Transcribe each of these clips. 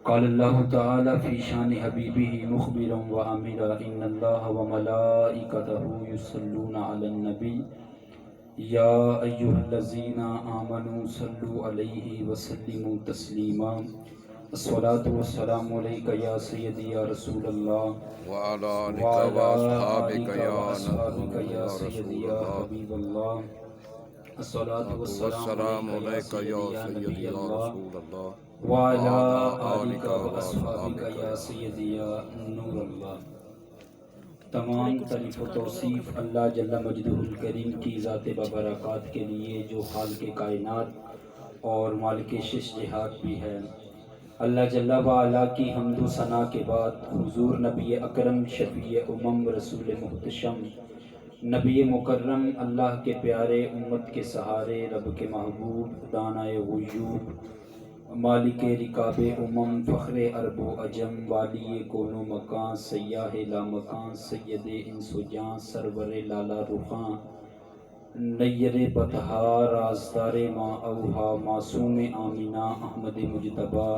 قال الله تعالى في شان حبيبه مخبرا وامرا ان الله وملائكته يصلون على النبي يا ايها الذين امنوا صلوا عليه وسلموا تسليما الصلاة والسلام عليك يا سيدي يا رسول الله وعلى آلك وعلى وأصحابك آلك يا وأصحابك نبي يا يا سيدي رسول يا الله. حبيب الله الصلاة والسلام والسلام عليك يا عليك يا سيدي يا سيدي نبي يا الله رسول الله وعلى وعلى آلك آلك وأصحابك وأصحابك يا يا سيدي يا نور اللہ۔ تمام تعریف و توصیف اللہ جل مجدہ الکریم کی ذات ببرکات کے لیے جو خالق کائنات اور مالک شش جہات بھی ہے۔ اللہ جل وعلا کی حمد و ثنا کے بعد حضور نبی اکرم شفیع امم رسول محتشم نبی مکرم اللہ کے پیارے امت کے سہارے رب کے محبوب دانائے غیوب مالک رکاب امم فخر عرب و عجم والی کون و مکان سیاہ لامکان سید انس و جاں سرور لالا رخاں نیر بطحا رازدار ماں اوہا معصوم آمینہ احمد مجتبہ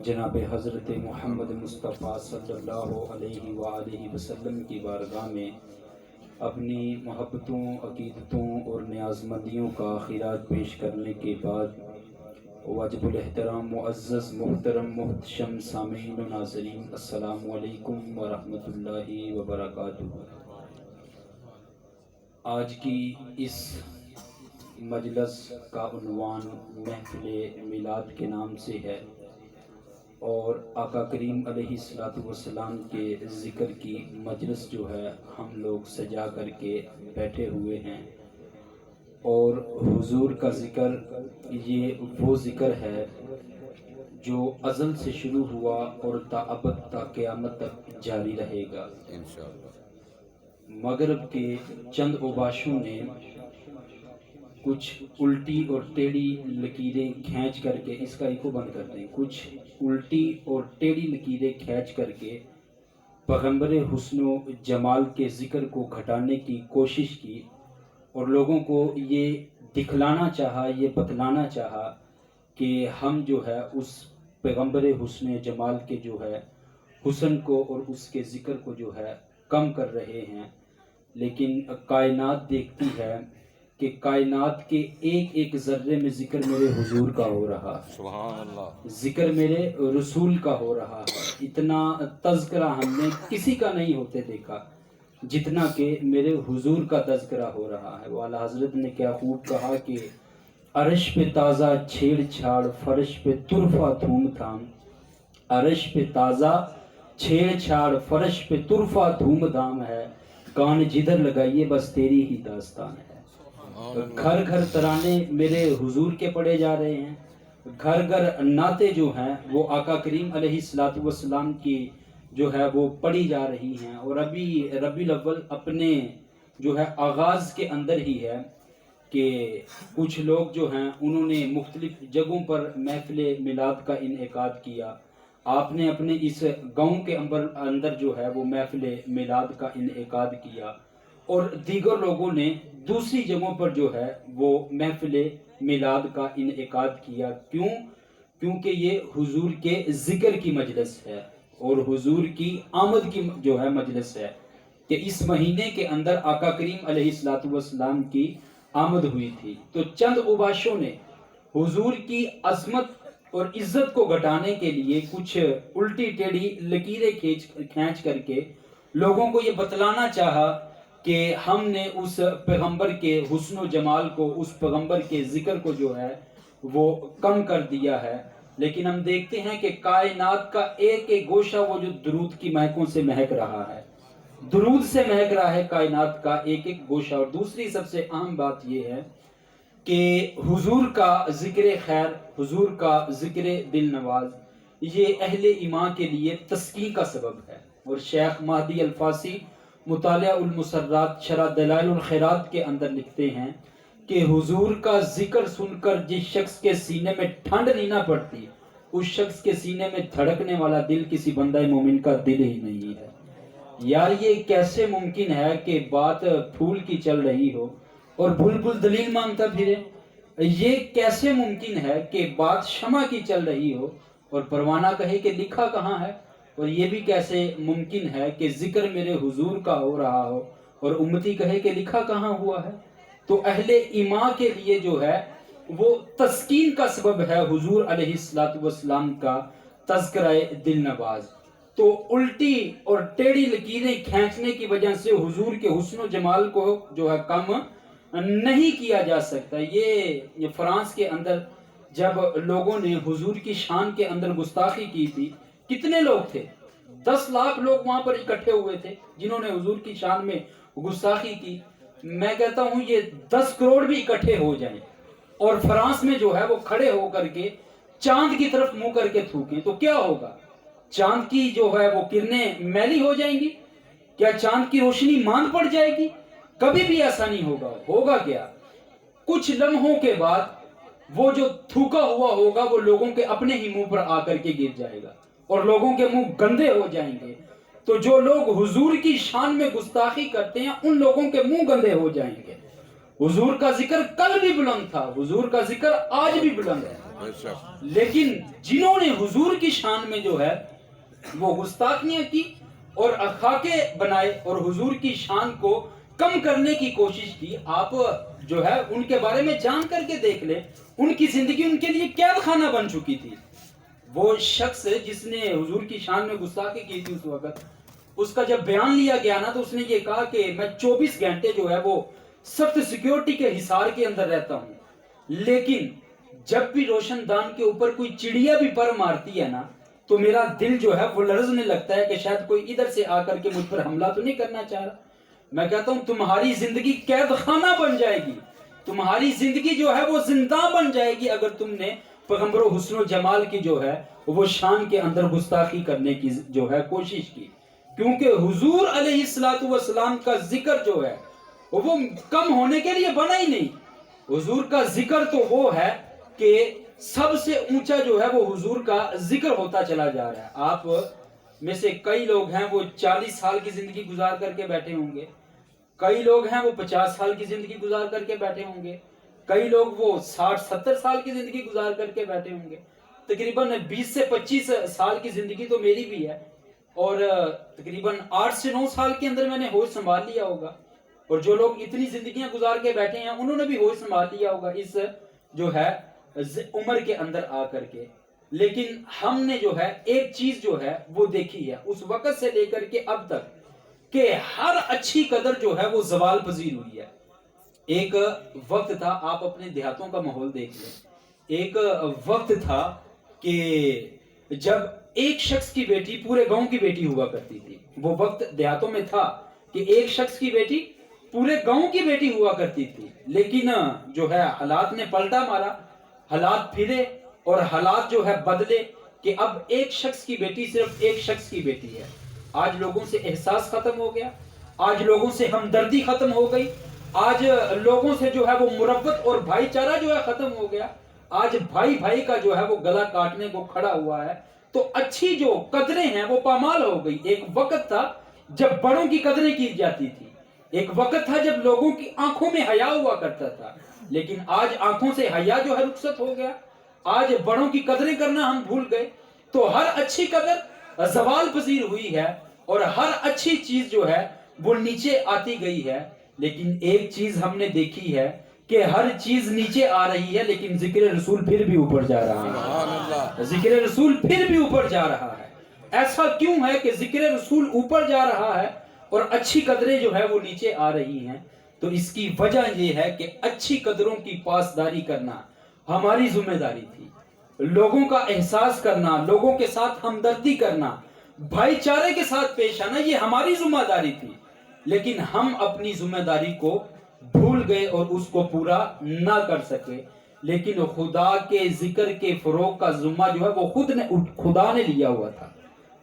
جناب حضرت محمد مصطفیٰ صلی اللہ علیہ وآلہ وسلم کی بارگاہ میں اپنی محبتوں عقیدتوں اور نیازمندیوں کا خراج پیش کرنے کے بعد واجب الاحترام معزز محترم محتشم سامعین و ناظرین السلام علیکم ورحمۃ اللہ وبرکاتہ۔ آج کی اس مجلس کا عنوان محفل میلاد کے نام سے ہے اور آقا کریم علیہ السلام کے ذکر کی مجلس جو ہے ہم لوگ سجا کر کے بیٹھے ہوئے ہیں، اور حضور کا ذکر یہ وہ ذکر ہے جو ازل سے شروع ہوا اور تا ابد تا قیامت تک جاری رہے گا۔ انشاءاللہ۔ مغرب کے چند اوباشوں نے کچھ الٹی اور ٹیڑھی لکیریں کھینچ کر کے، اس کا ایکو بند کر دیں، کچھ الٹی اور ٹیڑھی لکیریں کھینچ کر کے پیغمبر حسن و جمال کے ذکر کو گھٹانے کی کوشش کی اور لوگوں کو یہ دکھلانا چاہا، یہ بتلانا چاہا کہ ہم جو ہے اس پیغمبر حسن جمال کے جو ہے حسن کو اور اس کے ذکر کو جو ہے کم کر رہے ہیں، لیکن کائنات دیکھتی ہے کہ کائنات کے ایک ایک ذرے میں ذکر میرے حضور کا ہو رہا ہے، سبحان اللہ۔ ذکر میرے رسول کا ہو رہا ہے۔ اتنا تذکرہ ہم نے کسی کا نہیں ہوتے دیکھا جتنا کہ میرے حضور کا تذکرہ ہو رہا ہے۔ وہ اعلیٰ حضرت نے کیا خوب کہا کہ عرش پہ تازہ چھیڑ چھاڑ فرش پہ طرفہ دھوم تھام، عرش پہ تازہ چھیڑ چھاڑ فرش پہ طرفہ دھوم دھام ہے، کان جدھر لگائیے بس تیری ہی داستان ہے۔ گھر گھر ترانے میرے حضور کے پڑھے جا رہے ہیں، گھر گھر نعتیں جو ہیں وہ آقا کریم علیہ السلام کی جو ہے وہ پڑھی جا رہی ہیں، اور ابھی ربیع الاول اپنے جو ہے آغاز کے اندر ہی ہے کہ کچھ لوگ جو ہیں انہوں نے مختلف جگہوں پر محفل میلاد کا انعقاد کیا۔ آپ نے اپنے اس گاؤں کے اندر جو ہے وہ محفل میلاد کا انعقاد کیا، اور دیگر لوگوں نے دوسری جگہوں پر جو ہے وہ محفل میلاد کا انعقاد کیا۔ کیونکہ یہ حضور کے ذکر کی مجلس ہے اور حضور کی آمد کی جو ہے مجلس ہے، کہ اس مہینے کے اندر آقا کریم علیہ السلام کی آمد ہوئی تھی، تو چند اوباشوں نے حضور کی عظمت اور عزت کو گھٹانے کے لیے کچھ الٹی ٹیڑھی لکیریں کھینچ کر کے لوگوں کو یہ بتلانا چاہا کہ ہم نے اس پیغمبر کے حسن و جمال کو، اس پیغمبر کے ذکر کو جو ہے وہ کم کر دیا ہے۔ لیکن ہم دیکھتے ہیں کہ کائنات کا ایک ایک گوشہ وہ جو درود کی مہکوں سے مہک رہا ہے، درود سے مہک رہا ہے کائنات کا ایک ایک گوشہ۔ اور دوسری سب سے اہم بات یہ ہے کہ حضور کا ذکر خیر، حضور کا ذکر دل نواز، یہ اہل ایمان کے لیے تسکین کا سبب ہے۔ اور شیخ مہدی الفاسی مطالعہ المسرات شرح دلائل الخیرات کے اندر لکھتے ہیں کہ حضور کا ذکر سن کر جس شخص کے سینے میں ٹھنڈ نہیں نہ پڑتی، اس شخص کے سینے میں دھڑکنے والا دل کسی بندہ مومن کا دل ہی نہیں ہے۔ یار یہ کیسے ممکن ہے کہ بات پھول کی چل رہی ہو اور بلبل دلیل مانگتا پھرے؟ یہ کیسے ممکن ہے کہ بات شمع کی چل رہی ہو اور پروانہ کہے کہ لکھا کہاں ہے؟ اور یہ بھی کیسے ممکن ہے کہ ذکر میرے حضور کا ہو رہا ہو اور امتی کہے کہ لکھا کہاں ہوا ہے؟ تو اہل ایمان کے لیے جو ہے وہ تسکین کا سبب ہے حضور علیہ السلام کا تذکرہ دل نواز۔ تو الٹی اور ٹیڑھی لکیریں کھینچنے کی وجہ سے حضور کے حسن و جمال کو جو ہے کم نہیں کیا جا سکتا۔ یہ فرانس کے اندر جب لوگوں نے حضور کی شان کے اندر گستاخی کی تھی، کتنے لوگ تھے؟ 10 لاکھ لوگ وہاں پر اکٹھے ہوئے تھے جنہوں نے حضور کی شان میں گستاخی کی۔ میں کہتا ہوں یہ 10 کروڑ بھی اکٹھے ہو جائیں اور فرانس میں جو ہے وہ کھڑے ہو کر کے چاند کی طرف منہ کر کے تھوکیں تو کیا ہوگا؟ چاند کی جو ہے وہ کرنیں میلی ہو جائیں گی؟ کیا چاند کی روشنی ماند پڑ جائے گی؟ کبھی بھی ایسا نہیں ہوگا۔ ہوگا کیا؟ کچھ لمحوں کے بعد وہ جو تھوکا ہوا ہوگا وہ لوگوں کے اپنے ہی منہ پر آ کر کے گر جائے گا اور لوگوں کے منہ گندے ہو جائیں گے۔ تو جو لوگ حضور کی شان میں گستاخی کرتے ہیں ان لوگوں کے منہ گندے ہو جائیں گے۔ حضور کا ذکر کل بھی بلند تھا، حضور کا ذکر آج بھی بلند ہے، لیکن جنہوں نے حضور کی شان میں جو ہے وہ گستاخیاں کی اور خاکے بنائے اور حضور کی شان کو کم کرنے کی کوشش کی، آپ جو ہے ان کے بارے میں جان کر کے دیکھ لیں، ان کی زندگی ان کے لیے قید خانہ بن چکی تھی۔ وہ شخص جس نے حضور کی شان میں گستاخی کی تھی اس وقت، اس کا جب بیان لیا گیا نا تو اس نے یہ کہا کہ میں 24 گھنٹے جو ہے وہ سخت سیکیورٹی کے حصار کے اندر رہتا ہوں، لیکن جب بھی روشن دان کے اوپر کوئی چڑیا بھی پر مارتی ہے نا تو میرا دل جو ہے وہ لرزنے لگتا ہے کہ شاید کوئی ادھر سے آ کر کے مجھ پر حملہ تو نہیں کرنا چاہ رہا۔ میں کہتا ہوں تمہاری زندگی قید خانہ بن جائے گی، تمہاری زندگی جو ہے وہ زندہ بن جائے گی اگر تم نے پیغمبر و حسن و جمال کی جو ہے وہ شان کے اندر گستاخی کرنے کی جو ہے کوشش کی۔ کیونکہ حضور علیہ السلام کا ذکر جو ہے وہ کم ہونے کے لیے بنا ہی نہیں۔ حضور کا ذکر تو وہ ہے کہ سب سے اونچا جو ہے وہ حضور کا ذکر ہوتا چلا جا رہا ہے۔ آپ میں سے کئی لوگ ہیں وہ 40 سال کی زندگی گزار کر کے بیٹھے ہوں گے، کئی لوگ ہیں وہ 50 سال کی زندگی گزار کر کے بیٹھے ہوں گے، کئی لوگ وہ 60-70 سال کی زندگی گزار کر کے بیٹھے ہوں گے۔ تقریباً 20 سے 25 سال کی زندگی تو میری بھی ہے اور تقریباً 8 سے 9 سال کے اندر میں نے ہوش سنبھال لیا ہوگا، اور جو لوگ اتنی زندگیاں گزار کے بیٹھے ہیں انہوں نے بھی ہوش سنبھال لیا ہوگا اس جو ہے عمر کے اندر آ کر کے۔ لیکن ہم نے جو ہے ایک چیز جو ہے وہ دیکھی ہے اس وقت سے لے کر کے اب تک کہ ہر اچھی قدر جو ہے وہ زوال پذیر ہوئی ہے۔ ایک وقت تھا، آپ اپنے دیہاتوں کا ماحول دیکھ لیں، ایک وقت تھا کہ جب ایک شخص کی بیٹی پورے گاؤں کی بیٹی ہوا کرتی تھی۔ وہ وقت دیہاتوں میں تھا کہ ایک شخص کی بیٹی پورے گاؤں کی بیٹی ہوا کرتی تھی، لیکن جو ہے حالات نے پلٹا مارا، حالات پھرے اور حالات جو ہے بدلے کہ اب ایک شخص کی بیٹی صرف ایک شخص کی بیٹی ہے۔ آج لوگوں سے احساس ختم ہو گیا، آج لوگوں سے ہمدردی ختم ہو گئی، آج لوگوں سے جو ہے وہ مروت اور بھائی چارہ جو ہے ختم ہو گیا، آج بھائی بھائی کا جو ہے وہ گلا کاٹنے کو کھڑا ہوا ہے۔ تو اچھی جو قدریں ہیں وہ پامال ہو گئی۔ ایک وقت تھا جب بڑوں کی قدریں کی جاتی تھی، ایک وقت تھا جب لوگوں کی آنکھوں میں حیا ہوا کرتا تھا، لیکن آج آنکھوں سے حیا جو ہے رخصت ہو گیا، آج بڑوں کی قدریں کرنا ہم بھول گئے۔ تو ہر اچھی قدر زوال پذیر ہوئی ہے اور ہر اچھی چیز جو ہے وہ نیچے آتی گئی ہے۔ لیکن ایک چیز ہم نے دیکھی ہے کہ ہر چیز نیچے آ رہی ہے لیکن ذکر رسول پھر بھی اوپر جا رہا ہے، ذکر رسول پھر بھی اوپر جا رہا ہے۔ ایسا کیوں ہے کہ ذکر رسول اوپر جا رہا ہے اور اچھی قدریں جو ہے وہ نیچے آ رہی ہیں؟ تو اس کی وجہ یہ ہے کہ اچھی قدروں کی پاسداری کرنا ہماری ذمہ داری تھی، لوگوں کا احساس کرنا، لوگوں کے ساتھ ہمدردی کرنا، بھائی چارے کے ساتھ پیش آنا، یہ ہماری ذمہ داری تھی، لیکن ہم اپنی ذمہ داری کو بھول گئے اور اس کو پورا نہ کر سکے۔ لیکن خدا کے ذکر کے فروغ کا ذمہ جو ہے وہ خدا نے لیا ہوا تھا،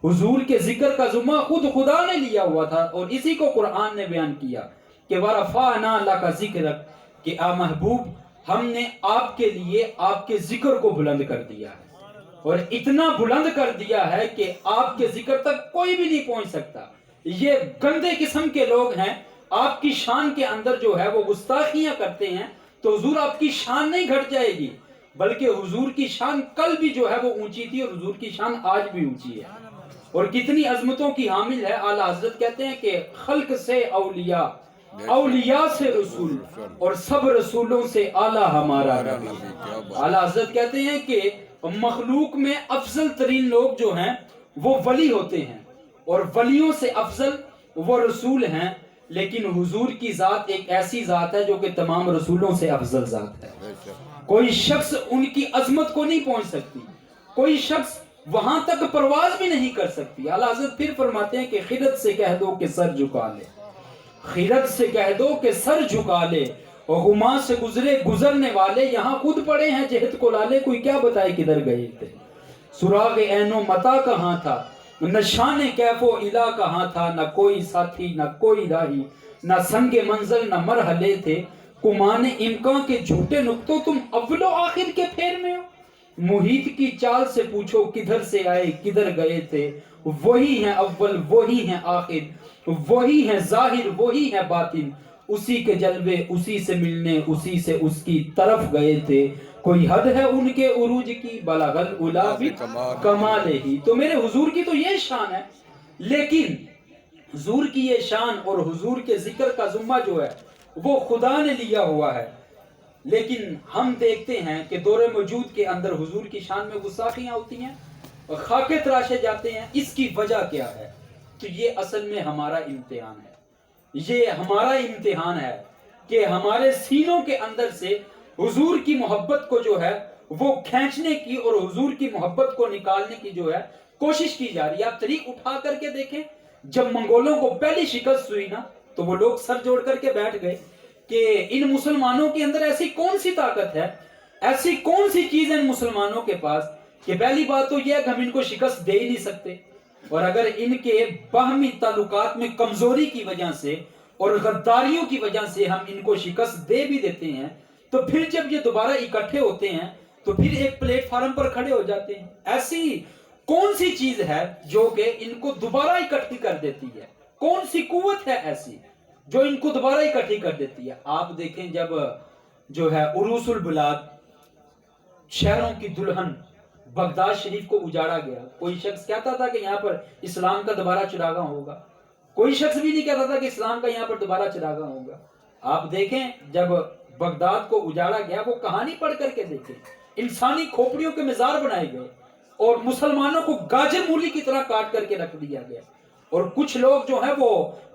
حضور کے ذکر کا ذمہ خود خدا نے لیا ہوا تھا، اور اسی کو قرآن نے بیان کیا کہ وَرَفَعْنَا لَكَ ذِكْرَكَ، کہ آ محبوب ہم نے آپ کے لیے آپ کے ذکر کو بلند کر دیا ہے، اور اتنا بلند کر دیا ہے کہ آپ کے ذکر تک کوئی بھی نہیں پہنچ سکتا۔ یہ گندے قسم کے لوگ ہیں، آپ کی شان کے اندر جو ہے وہ گستاخیاں کرتے ہیں، تو حضور آپ کی شان نہیں گھٹ جائے گی، بلکہ حضور کی شان کل بھی جو ہے وہ اونچی تھی اور حضور کی شان آج بھی اونچی ہے اور کتنی عظمتوں کی حامل ہے. اعلیٰ حضرت کہتے ہیں کہ خلق سے اولیاء، اولیاء سے رسول اور سب رسولوں سے اعلیٰ ہمارا نبی. اعلیٰ حضرت کہتے ہیں کہ مخلوق میں افضل ترین لوگ جو ہیں وہ ولی ہوتے ہیں اور ولیوں سے افضل وہ رسول ہیں، لیکن حضور کی ذات ایک ایسی ذات ہے جو کہ تمام رسولوں سے افضل ذات ہے. کوئی شخص ان کی عظمت کو نہیں پہنچ سکتی، کوئی شخص وہاں تک پرواز بھی نہیں کر سکتی. اعلیٰ حضرت پھر فرماتے ہیں کہ خرد سے کہہ دو کہ سر جھکا لے، خرد سے کہہ دو کہ سر جھکا لے، اور ہما سے گزرے گزرنے والے یہاں خود پڑے ہیں جہت کو لالے. کوئی کیا بتائے کدھر گئے تھے، سراغ عین و متا کہاں تھا، نشان کیف و الا کہاں تھا، نہ کوئی ساتھی نہ کوئی راہی، نہ سنگ منزل نہ مرحلے تھے، کمان امکان کے جھوٹے نقطوں تم اول و آخر کے پھیر میں ہو. محیط کی چال سے پوچھو کدھر سے آئے کدھر گئے تھے، وہی ہیں اول وہی ہیں آخر، وہی ہیں ظاہر وہی ہیں باطن، اسی کے جلوے اسی سے ملنے اسی سے اس کی طرف گئے تھے. کوئی حد ہے ان کے عروج کی، بلغ العلا کمال ہی. تو میرے حضور کی تو یہ شان ہے، لیکن حضور کی یہ شان اور حضور کے ذکر کا ذمہ جو ہے وہ خدا نے لیا ہوا ہے. لیکن ہم دیکھتے ہیں کہ دور موجود کے اندر حضور کی شان میں گستاخیاں ہوتی ہیں اور خاکے تراشے جاتے ہیں. اس کی وجہ کیا ہے؟ تو یہ اصل میں ہمارا امتحان ہے، یہ ہمارا امتحان ہے کہ ہمارے سینوں کے اندر سے حضور کی محبت کو جو ہے وہ کھینچنے کی اور حضور کی محبت کو نکالنے کی جو ہے کوشش کی جا رہی ہے. آپ طریق اٹھا کر کے دیکھیں، جب منگولوں کو پہلی شکست ہوئی نا تو وہ لوگ سر جوڑ کر کے بیٹھ گئے کہ ان مسلمانوں کے اندر ایسی کون سی طاقت ہے، ایسی کون سی چیز ہے ان مسلمانوں کے پاس کہ پہلی بات تو یہ ہے کہ ہم ان کو شکست دے ہی نہیں سکتے، اور اگر ان کے باہمی تعلقات میں کمزوری کی وجہ سے اور غداریوں کی وجہ سے ہم ان کو شکست دے بھی دیتے ہیں تو پھر جب یہ دوبارہ اکٹھے ہوتے ہیں تو پھر ایک پلیٹ فارم پر کھڑے ہو جاتے ہیں. ایسی کون سی چیز ہے جو کہ ان کو دوبارہ اکٹھی کر دیتی ہے؟ کون سی قوت ہے ایسی جو ان کو دوبارہ اکٹھی کر دیتی ہے؟ آپ دیکھیں جب جو ہے عروس البلاد، شہروں کی دلہن بغداد شریف کو اجاڑا گیا، کوئی شخص کہتا تھا کہ یہاں پر اسلام کا دوبارہ چراغاں ہوگا؟ کوئی شخص بھی نہیں کہتا تھا کہ اسلام کا یہاں پر دوبارہ چراغاں ہوگا. آپ دیکھیں جب بغداد کو اجاڑا گیا، وہ کہانی پڑھ کر کے دیکھیں، انسانی کھوپڑیوں کے مزار بنائے گئے اور مسلمانوں کو گاجر مولی کی طرح کاٹ کر کے رکھ دیا گیا، اور کچھ لوگ جو ہیں وہ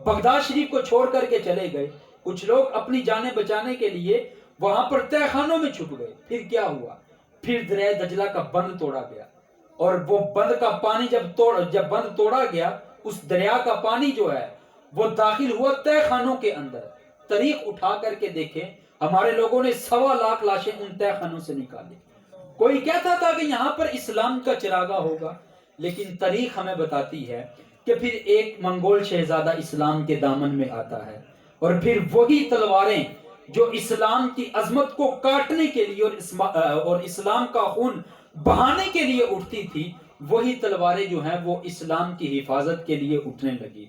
بغداد شریف کو چھوڑ کر کے چلے گئے، کچھ لوگ اپنی جانیں بچانے کے لیے وہاں پر تہہ خانوں میں چھپ گئے. پھر کیا ہوا؟ پھر دریائے دجلہ کا بند توڑا گیا، اور وہ بند کا پانی جب بند توڑا گیا، اس دریا کا پانی جو ہے وہ داخل ہوا تہہ خانوں کے اندر. طریق اٹھا کر کے دیکھیں، ہمارے لوگوں نے 1.25 لاکھ لاشیں ان تہہ خانوں سے نکالی. کوئی کہتا تھا کہ یہاں پر اسلام کا چراغاں ہوگا، لیکن تاریخ ہمیں بتاتی ہے کہ پھر ایک منگول شہزادہ اسلام کے دامن میں آتا ہے، اور پھر وہی تلواریں جو اسلام کی عظمت کو کاٹنے کے لیے اور اسلام کا خون بہانے کے لیے اٹھتی تھی، وہی تلواریں جو ہیں وہ اسلام کی حفاظت کے لیے اٹھنے لگی.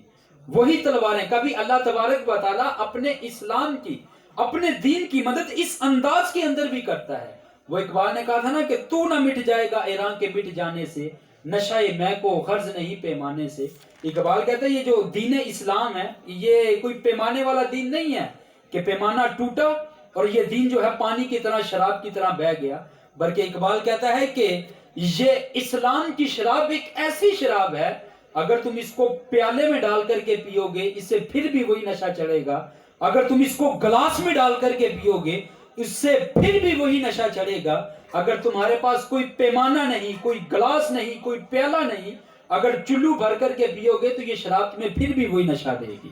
وہی تلواریں کبھی اللہ تبارک و تعالیٰ اپنے اسلام کی، اپنے دین کی مدد اس انداز کے اندر بھی کرتا ہے. وہ اقبال نے کہا تھا نا کہ تو نہ مٹ جائے گا ایران کے مٹ جانے سے، نشہ میں کو غرض نہیں پیمانے سے. اقبال کہتا ہے یہ جو دین اسلام ہے یہ کوئی پیمانے والا دین نہیں ہے کہ پیمانہ ٹوٹا اور یہ دین جو ہے پانی کی طرح شراب کی طرح بہہ گیا، بلکہ اقبال کہتا ہے کہ یہ اسلام کی شراب ایک ایسی شراب ہے، اگر تم اس کو پیالے میں ڈال کر کے پیو گے اس سے پھر بھی وہی نشہ چڑھے گا، اگر تم اس کو گلاس میں ڈال کر کے پیو گے اس سے پھر بھی وہی نشہ چڑھے گا، اگر تمہارے پاس کوئی پیمانہ نہیں، کوئی گلاس نہیں، کوئی پیالہ نہیں، اگر چلو بھر کر کے پیو گے تو یہ شراب تمہیں پھر بھی وہی نشہ دے گی،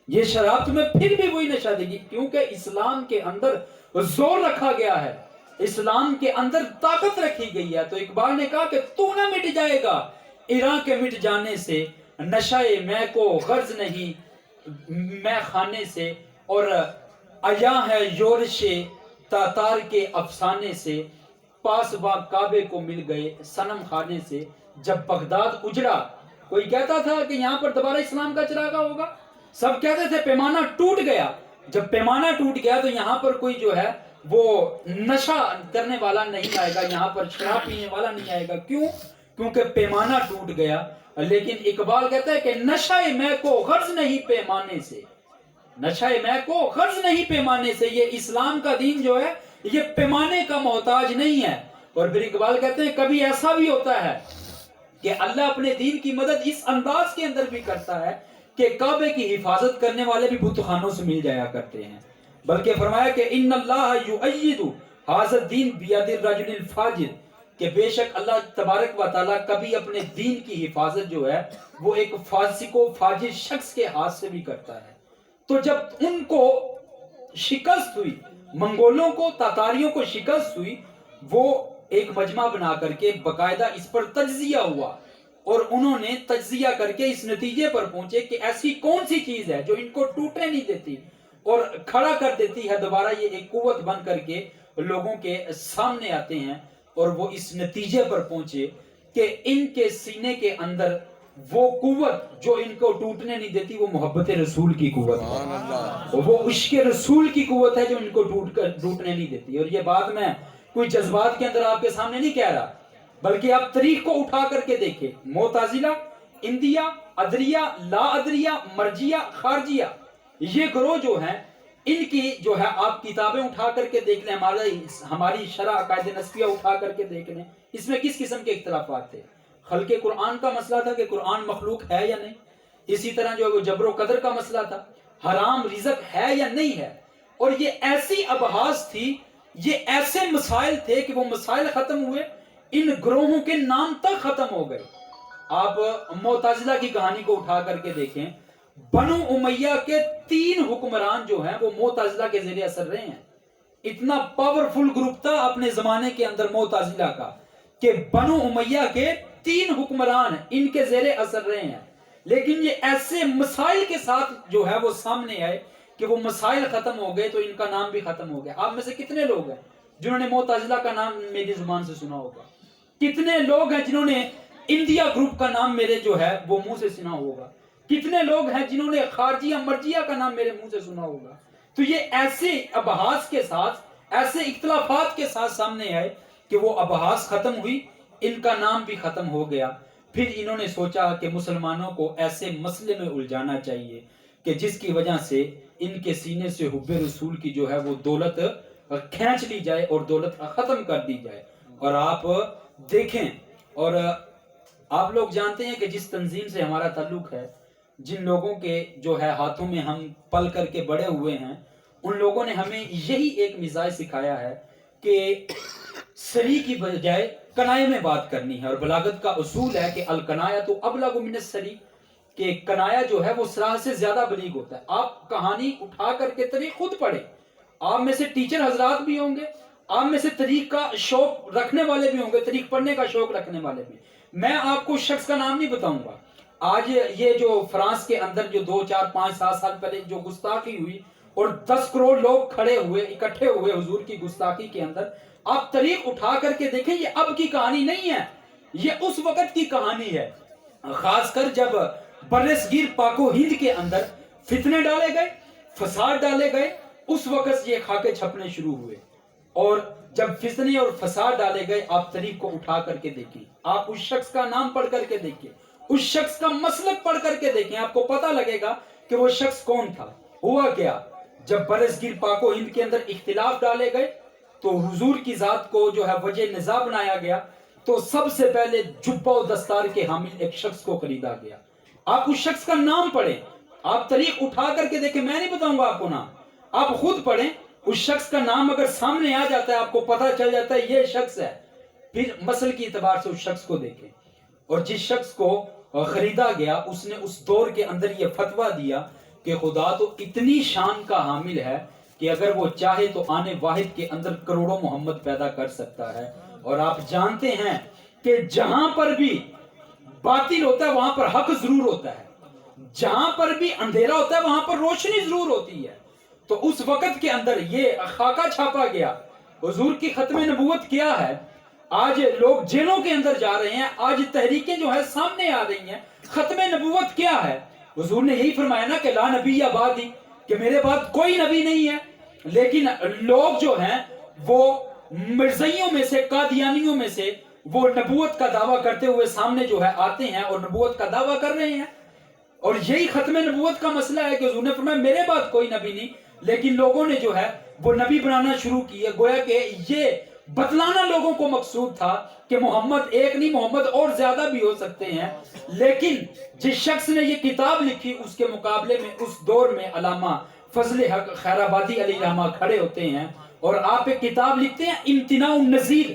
یہ شراب تمہیں پھر بھی وہی نشہ دے گی، کیونکہ اسلام کے اندر زور رکھا گیا ہے، اسلام کے اندر طاقت رکھی گئی ہے. تو اقبال نے کہا کہ تو نہ مٹ جائے گا ایران کے مٹ جانے سے، نشہ میں کو غرض نہیں میں خانے سے، اور آیا ہے یورش تاتار کے افسانے سے، پاس با کعبے کو مل گئے صنم خانے سے. جب بغداد اجڑا، کوئی کہتا تھا کہ یہاں پر دوبارہ اسلام کا چراغاں ہوگا، سب کہتے تھے پیمانہ ٹوٹ گیا. جب پیمانہ ٹوٹ گیا تو یہاں پر کوئی جو ہے وہ نشہ کرنے والا نہیں آئے گا، یہاں پر شراب پینے والا نہیں آئے گا. کیوں؟ کیونکہ پیمانہ ٹوٹ گیا. لیکن اقبال کہتا ہے کہ نشہ میں کو غرض نہیں پیمانے سے، نشہ میں کو غرض نہیں پیمانے سے. یہ اسلام کا دین جو ہے یہ پیمانے کا محتاج نہیں ہے. اور پھر اقبال کہتے ہیں کبھی ایسا بھی ہوتا ہے کہ اللہ اپنے دین کی مدد اس انداز کے اندر بھی کرتا ہے کہ کعبے کی حفاظت کرنے والے بھی بت خانوں سے مل جایا کرتے ہیں. بلکہ فرمایا کہ ان اللہ یؤید ھذا الدین بید الرجل الفاجر، کہ بے شک اللہ تبارک و تعالیٰ کبھی اپنے دین کی حفاظت جو ہے وہ ایک فاسق و فاجر شخص کے ہاتھ سے بھی کرتا ہے. تو جب ان کو شکست ہوئی، منگولوں کو، تاتاریوں کو شکست ہوئی، وہ ایک مجمع بنا کر کے باقاعدہ اس پر تجزیہ ہوا، اور انہوں نے تجزیہ کر کے اس نتیجے پر پہنچے کہ ایسی کون سی چیز ہے جو ان کو ٹوٹنے نہیں دیتی اور کھڑا کر دیتی ہے دوبارہ. یہ ایک قوت بن کر کے لوگوں کے سامنے آتے ہیں، اور وہ اس نتیجے پر پہنچے کہ ان کے سینے کے اندر وہ قوت جو ان کو ٹوٹنے نہیں دیتی وہ محبت رسول کی قوت ہے، وہ عشق رسول کی قوت ہے جو ان کو ٹوٹنے نہیں دیتی. اور یہ بات میں کوئی جذبات کے اندر آپ کے سامنے نہیں کہہ رہا، بلکہ آپ تاریخ کو اٹھا کر کے دیکھیں. معتزلہ، اندیہ، ادریہ، لا ادریہ، مرجیہ، خارجیہ، یہ گروہ جو ہیں ان کی جو ہے آپ کتابیں اٹھا کر کے دیکھ لیں، ہماری شرح عقائد نسبیہ اٹھا کر کے دیکھ لیں، اس میں کس قسم کے اختلافات تھے. خلق قرآن کا مسئلہ تھا کہ قرآن مخلوق ہے یا نہیں. اسی طرح جو جبر و قدر کا مسئلہ تھا، حرام رزق ہے یا نہیں ہے. اور یہ ایسی ابحاث تھی، یہ ایسے مسائل تھے کہ وہ مسائل ختم ہوئے، ان گروہوں کے نام تک ختم ہو گئے. آپ معتزلہ کی کہانی کو اٹھا کر کے دیکھیں، بنو امیہ کے 3 حکمران جو ہیں وہ معتزلہ کے زیر اثر رہے ہیں. اتنا پاورفل گروپ تھا اپنے زمانے کے اندر معتزلہ کا کہ بنو امیہ کے 3 حکمران ان کے زیر اثر رہے ہیں. لیکن یہ ایسے مسائل کے ساتھ جو ہے وہ سامنے آئے کہ وہ مسائل ختم ہو گئے تو ان کا نام بھی ختم ہو گیا. آپ میں سے کتنے لوگ ہیں جنہوں نے معتزلہ کا نام میری زبان سے سنا ہوگا؟ کتنے لوگ ہیں جنہوں نے انڈیا گروپ کا نام میرے جو ہے وہ منہ سے سنا ہوگا؟ کتنے لوگ ہیں جنہوں نے خارجیہ، مرجیہ کا نام میرے منہ سے سنا ہوگا؟ تو یہ ایسے ابحاث کے ساتھ، ایسے اختلافات کے ساتھ سامنے آئے کہ وہ ابحاث ختم ہوئی، ان کا نام بھی ختم ہو گیا. پھر انہوں نے سوچا کہ مسلمانوں کو ایسے مسئلے میں الجھانا چاہیے کہ جس کی وجہ سے ان کے سینے سے حب رسول کی جو ہے وہ دولت کھینچ لی جائے اور دولت ختم کر دی جائے. اور آپ دیکھیں، اور آپ لوگ جانتے ہیں کہ جس تنظیم سے ہمارا تعلق ہے، جن لوگوں کے جو ہے ہاتھوں میں ہم پل کر کے بڑے ہوئے ہیں، ان لوگوں نے ہمیں یہی ایک مزاج سکھایا ہے کہ سری کی بجائے کنائے میں بات کرنی ہے. اور بلاغت کا اصول ہے کہ الکنایۃ ابلغ من السری، کہ کنایا جو ہے وہ سراح سے زیادہ بلیغ ہوتا ہے. آپ کہانی اٹھا کر کے تاریخ خود پڑھیں. آپ میں سے ٹیچر حضرات بھی ہوں گے، آپ میں سے تاریخ کا شوق رکھنے والے بھی ہوں گے، تاریخ پڑھنے کا شوق رکھنے والے بھی. میں آپ کو شخص کا نام نہیں بتاؤں گا. آج یہ جو فرانس کے اندر جو 2 4 5 7 سال پہلے جو گستاخی ہوئی اور 10 کروڑ لوگ کھڑے ہوئے، اکٹھے ہوئے حضور کی گستاخی کے اندر، آپ تاریخ اٹھا کر کے دیکھیں، یہ اب کی کہانی نہیں ہے، یہ اس وقت کی کہانی ہے. خاص کر جب برصغیر پاک و ہند کے اندر فتنے ڈالے گئے، فساد ڈالے گئے، اس وقت یہ خاکے چھپنے شروع ہوئے. اور جب فتنے اور فساد ڈالے گئے، آپ تاریخ کو اٹھا کر کے دیکھیں، آپ اس شخص کا نام پڑھ کر کے دیکھیں، اس شخص کا مسلک پڑھ کر کے دیکھیں، آپ کو پتہ لگے گا کہ وہ شخص کون تھا. ہوا کیا؟ جب برصغیر پاک و ہند کے اندر اختلاف ڈالے گئے تو حضور کی ذات کو جو ہے وجہ نزاع بنایا گیا، تو سب سے پہلے جبہ و دستار کے حامل ایک شخص کو خریدا گیا. آپ اس شخص کا نام پڑھیں، آپ تاریخ اٹھا کر کے دیکھیں، میں نہیں بتاؤں گا آپ کو نام، آپ خود پڑھیں. اس شخص کا نام اگر سامنے آ جاتا ہے، آپ کو پتہ چل جاتا ہے یہ شخص ہے. پھر مسل کی اعتبار سے اس شخص کو دیکھیں. اور جس شخص کو خریدا گیا اس نے اس دور کے اندر یہ فتویٰ دیا کہ خدا تو اتنی شان کا حامل ہے کہ اگر وہ چاہے تو آنے واحد کے اندر کروڑوں محمد پیدا کر سکتا ہے. اور آپ جانتے ہیں کہ جہاں پر بھی باطل ہوتا ہے وہاں پر حق ضرور ہوتا ہے، جہاں پر بھی اندھیرا ہوتا ہے وہاں پر روشنی ضرور ہوتی ہے. تو اس وقت کے اندر یہ خاکہ چھاپا گیا. حضور کی ختم نبوت کیا ہے؟ آج لوگ جیلوں کے اندر جا رہے ہیں، آج تحریکیں جو ہے سامنے آ رہی ہیں. ختم نبوت کیا ہے؟ حضور نے یہی فرمایا نا کہ لا نبی بعدی، کہ میرے بعد کوئی نبی نہیں ہے. لیکن لوگ جو ہیں وہ مرزائیوں میں سے قادیانیوں میں سے وہ نبوت کا دعویٰ کرتے ہوئے سامنے جو ہے آتے ہیں اور نبوت کا دعویٰ کر رہے ہیں. اور یہی ختم نبوت کا مسئلہ ہے کہ حضور نے فرمایا میرے بعد کوئی نبی نہیں, لیکن لوگوں نے جو ہے وہ نبی بنانا شروع کیے. گویا کہ یہ بتلانا لوگوں کو مقصود تھا کہ محمد ایک نہیں, محمد اور زیادہ بھی ہو سکتے ہیں. لیکن جس شخص نے یہ کتاب لکھی اس کے مقابلے میں اس دور میں علامہ فضل حق خیرآبادی علیہ رحمہ کھڑے ہوتے ہیں اور آپ ایک کتاب لکھتے ہیں امتناع النظیر,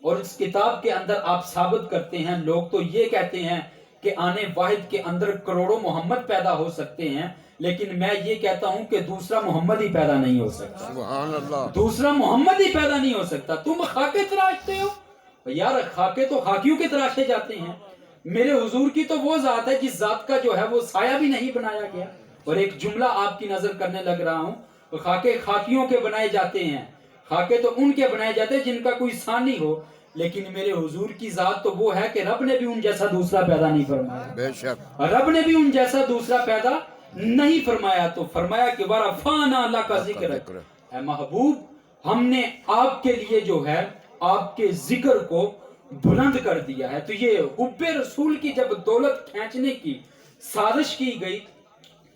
اور اس کتاب کے اندر آپ ثابت کرتے ہیں لوگ تو یہ کہتے ہیں کہ آنے واحد کے اندر کروڑوں محمد پیدا ہو سکتے ہیں, لیکن میں یہ کہتا ہوں کہ دوسرا محمد ہی پیدا نہیں ہو سکتا. سبحان اللہ. دوسرا محمد ہی پیدا نہیں ہو سکتا. تم خاکے تراشتے ہو یار, خاکے تو خاکیوں کے تراشے جاتے ہیں. میرے حضور کی تو وہ ذات ہے جس ذات کا جو ہے وہ سایہ بھی نہیں بنایا گیا. اور ایک جملہ آپ کی نظر کرنے لگ رہا ہوں, خاکے خاکیوں کے بنائے جاتے ہیں, خاکے تو ان کے بنائے جاتے ہیں جن کا کوئی ثانی ہو, لیکن میرے حضور کی ذات تو وہ ہے کہ رب نے بھی ان جیسا دوسرا پیدا نہیں فرمایا. بے شک رب نے بھی ان جیسا دوسرا پیدا نہیں فرمایا. تو فرمایا کہ ورفعنا اللہ کا ذکر, اے محبوب ہم نے آپ کے لیے جو ہے آپ کے ذکر کو بلند کر دیا ہے. تو یہ حب رسول کی جب دولت کھینچنے کی سازش کی گئی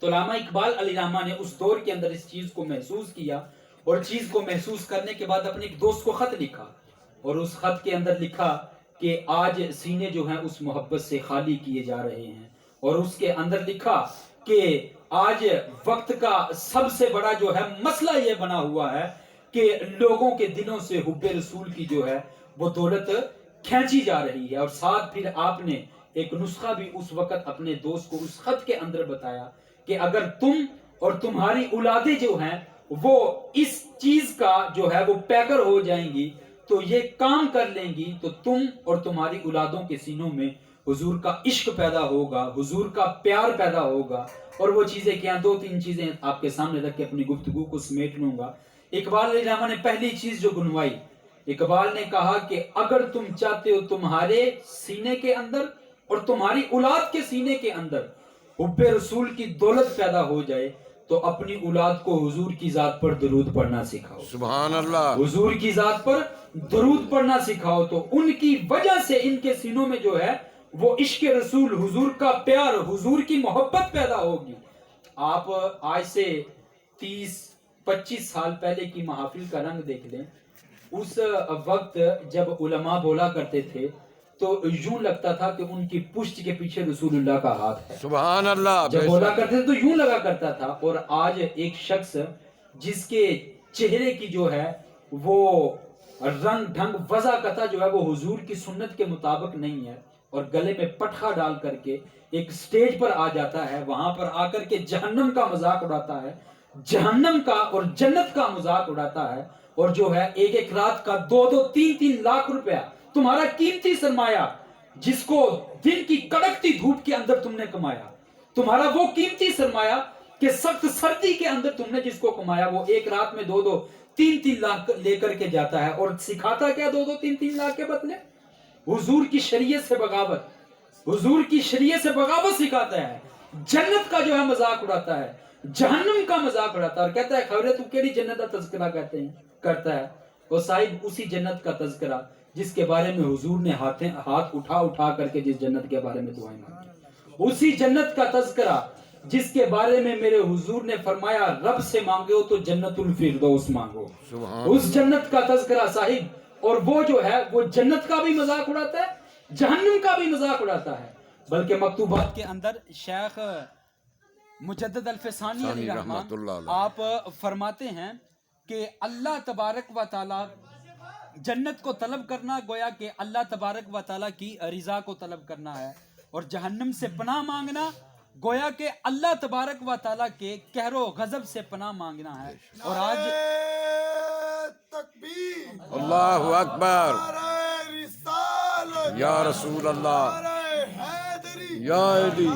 تو علامہ اقبال علیہ رحمہ نے اس دور کے اندر اس چیز کو محسوس کیا, اور چیز کو محسوس کرنے کے بعد اپنے ایک دوست کو خط لکھا, اور اس خط کے اندر لکھا کہ آج سینے جو ہیں اس محبت سے خالی کیے جا رہے ہیں, اور اس کے اندر لکھا کہ آج وقت کا سب سے بڑا جو ہے مسئلہ یہ بنا ہوا ہے کہ لوگوں کے دلوں سے حب رسول کی جو ہے وہ دولت کھینچی جا رہی ہے. اور ساتھ پھر آپ نے ایک نسخہ بھی اس وقت اپنے دوست کو اس خط کے اندر بتایا کہ اگر تم اور تمہاری اولادیں جو ہیں وہ اس چیز کا جو ہے وہ پیکر ہو جائیں گی تو یہ کام کر لیں گی, تو تم اور تمہاری اولادوں کے سینوں میں حضور کا عشق پیدا ہوگا, حضور کا پیار پیدا ہوگا. اور وہ چیزیں کیا, 2-3 چیزیں آپ کے سامنے رکھ کے اپنی گفتگو کو سمیٹ لوں گا. اقبال علیہ رحمہ نے پہلی چیز جو گنوائی, اقبال نے کہا کہ اگر تم چاہتے ہو تمہارے سینے کے اندر اور تمہاری اولاد کے سینے کے اندر حب رسول کی دولت پیدا ہو جائے تو اپنی اولاد کو حضور کی ذات پر درود پڑھنا سکھاؤ. سبحان اللہ. حضور کی ذات پر درود پڑھنا سکھاؤ, تو ان کی وجہ سے ان کے سینوں میں جو ہے وہ عشق رسول, حضور کا پیار, حضور کی محبت پیدا ہوگی. آپ آج سے 30-25 سال پہلے کی محافل کا رنگ دیکھ لیں. اس وقت جب علماء بولا کرتے تھے تو یوں لگتا تھا کہ ان کی پشت کے پیچھے رسول اللہ کا ہاتھ ہے. سبحان اللہ. جب بولا کرتے تھے تو یوں لگا کرتا تھا. اور آج ایک شخص جس کے چہرے کی جو ہے وہ رنگ ڈھنگ وضع قطع جو ہے وہ حضور کی سنت کے مطابق نہیں ہے, اور گلے میں پٹخا ڈال کر کے ایک سٹیج پر آ جاتا ہے, وہاں پر آ کر کے جہنم کا مذاق اڑاتا ہے, جہنم کا اور جنت کا مذاق اڑاتا ہے, اور جو ہے ایک رات کا 2-3 لاکھ روپیہ تمہارا قیمتی سرمایہ جس کو دن کی کڑکتی دھوپ کے اندر تم نے کمایا, تمہارا وہ قیمتی سرمایہ کہ سخت سردی کے اندر تم نے جس کو کمایا, وہ ایک رات میں 2-3 لاکھ لے کر کے جاتا ہے, اور سکھاتا کیا 2-3 لاکھ کے بدلے حضور کی شریعت سے بغاوت, حضور کی شریعت سے بغاوت سکھاتا ہے, جنت کا جو ہے مذاق اڑاتا ہے, جہنم کا مذاق اڑاتا ہے, اور کہتا ہے خبریں تو کیڑی جنت کا تذکرہ کہتے ہیں کرتا ہے. وہ صاحب اسی جنت کا تذکرہ جس کے بارے میں حضور نے ہاتھ اٹھا کر کے جس جنت کے بارے میں دعائیں مانگی, اسی جنت کا تذکرہ جس کے بارے میں میرے حضور نے فرمایا رب سے مانگو تو جنت الفردوس مانگو, اس جنت کا تذکرہ صاحب. اور وہ جو ہے وہ جنت کا بھی مذاق اڑاتا ہے, جہنم کا بھی مذاق اڑاتا ہے. بلکہ مکتوبات کے اندر شیخ مجدد الفسانی علیہ رحمۃ اللہ آپ فرماتے ہیں کہ اللہ تبارک و تعالی جنت کو طلب کرنا گویا کہ اللہ تبارک و تعالی کی رضا کو طلب کرنا ہے, اور جہنم سے پناہ مانگنا گویا کہ اللہ تبارک و تعالی کے قہر و غضب سے پناہ مانگنا ہے. اور آج تکبیر, اللہ اکبر, رسالت, یا رسول اللہ, حیدری, یا علی,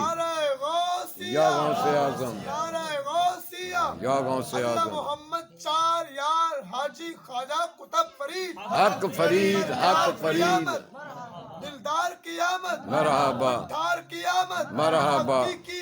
غوثیہ, یا غوث اعظم, غوثیہ, یا غوث اللہ اعظم, محمد 4 یار حاجی خواجہ قطب فرید, حق فرید, حق فرید, دلدار قیامت, مرحبا, دار قیامت, مرحبا, کی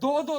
2-2